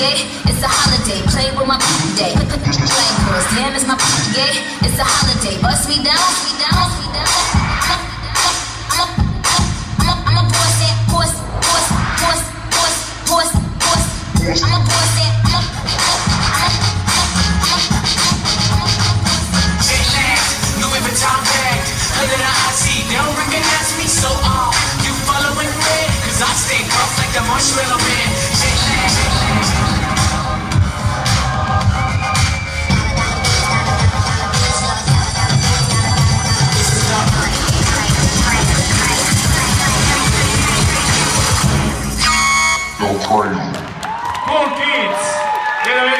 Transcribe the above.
yeah, it's a holiday. Play with my people day. Playing girls, damn, it's my people, yeah, it's a holiday. Bust me down, bust me down, bust me down. I'm a boss and horse, horse, horse, horse, horse, horse. I'm a boss and Louis Vuitton bag, under the IC, they don't recognize me, so you following red, cause I stay puff like the marshmallow man.